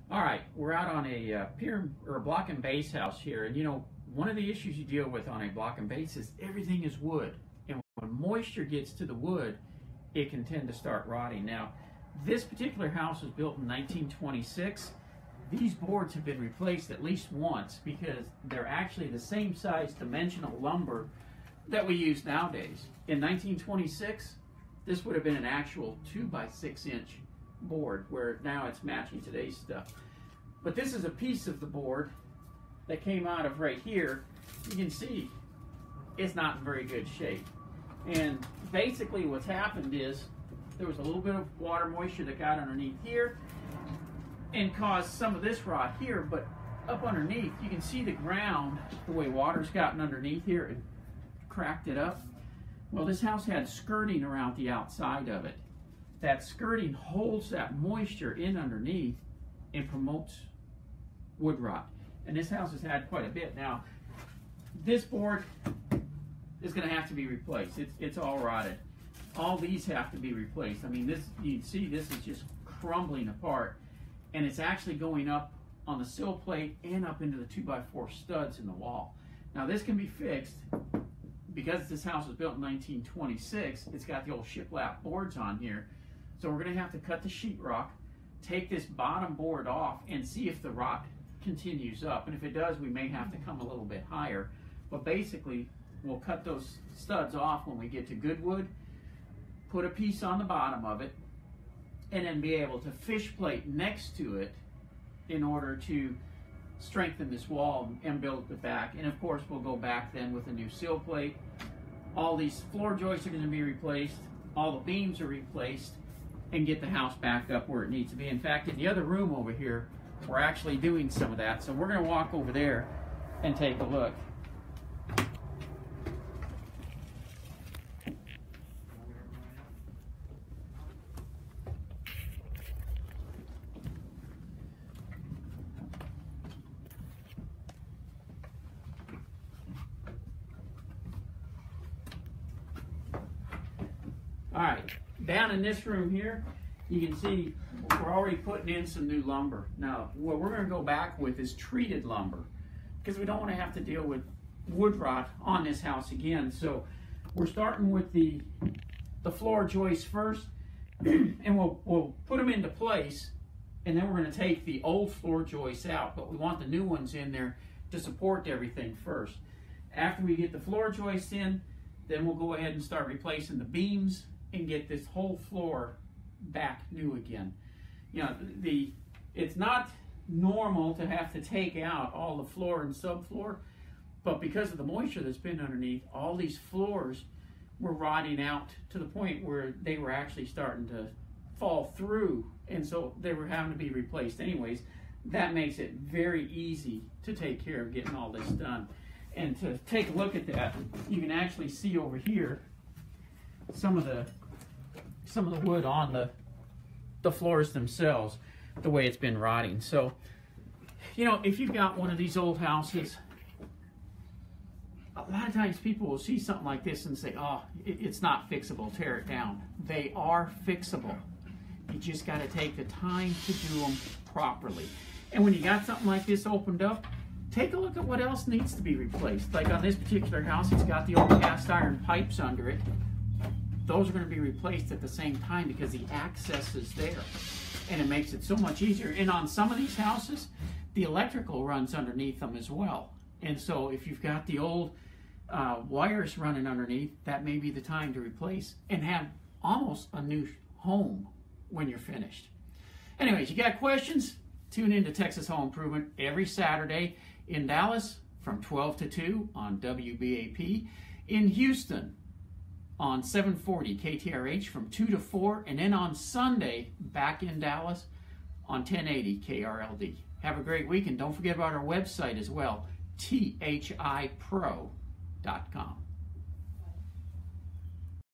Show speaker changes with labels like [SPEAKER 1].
[SPEAKER 1] All right, we're out on a pier or a block and base house here, and one of the issues you deal with on a block and base is everything is wood, and when moisture gets to the wood, it can tend to start rotting. Now, this particular house was built in 1926. These boards have been replaced at least once because they're actually the same size dimensional lumber that we use nowadays. In 1926, this would have been an actual 2x6-inch board, where now it's matching today's stuff. But this is a piece of the board that came out of right here. You can see it's not in very good shape. And basically what's happened is there was a little bit of water moisture that got underneath here and caused some of this rot here, but up underneath you can see the ground, the way water's gotten underneath here and cracked it up. Well, this house had skirting around the outside of it. That skirting holds that moisture in underneath and promotes wood rot. And this house has had quite a bit. Now, this board is going to have to be replaced. It's all rotted. All these have to be replaced. I mean, this, you can see this is just crumbling apart, and it's actually going up on the sill plate and up into the 2x4 studs in the wall. Now, this can be fixed. Because this house was built in 1926, it's got the old shiplap boards on here. So we're going to have to cut the sheetrock, take this bottom board off, and see if the rot continues up. And if it does, we may have to come a little bit higher. But basically, we'll cut those studs off when we get to good wood, put a piece on the bottom of it, and then be able to fish plate next to it in order to strengthen this wall and build it back. And of course, we'll go back then with a new sill plate. All these floor joists are going to be replaced, all the beams are replaced, and get the house back up where it needs to be. In fact, in the other room over here, we're actually doing some of that. So we're going to walk over there and take a look. All right, down in this room here, you can see we're already putting in some new lumber. Now, what we're going to go back with is treated lumber because we don't want to have to deal with wood rot on this house again. So we're starting with the floor joists first, and we'll put them into place, and then we're going to take the old floor joists out, but we want the new ones in there to support everything first. After we get the floor joists in, then we'll go ahead and start replacing the beams and get this whole floor back new again. You know, it's not normal to have to take out all the floor and subfloor, but because of the moisture that's been underneath, all these floors were rotting out to the point where they were actually starting to fall through, and so they were having to be replaced anyways. That makes it very easy to take care of getting all this done. And to take a look at that, you can actually see over here some of the wood on the floors themselves, the way it's been rotting. So, if you've got one of these old houses, a lot of times people will see something like this and say, oh, it's not fixable, tear it down. They are fixable. You just got to take the time to do them properly. And when you got something like this opened up, take a look at what else needs to be replaced. Like on this particular house, it's got the old cast iron pipes under it. Those are going to be replaced at the same time because the access is there. And it makes it so much easier. And on some of these houses, the electrical runs underneath them as well. And so if you've got the old wires running underneath, that may be the time to replace and have almost a new home when you're finished. Anyways, you got questions? Tune in to Texas Home Improvement every Saturday in Dallas from 12 to 2 on WBAP, in Houston on 740 KTRH from 2 to 4, and then on Sunday back in Dallas on 1080 KRLD. Have a great week, and don't forget about our website as well, thipro.com.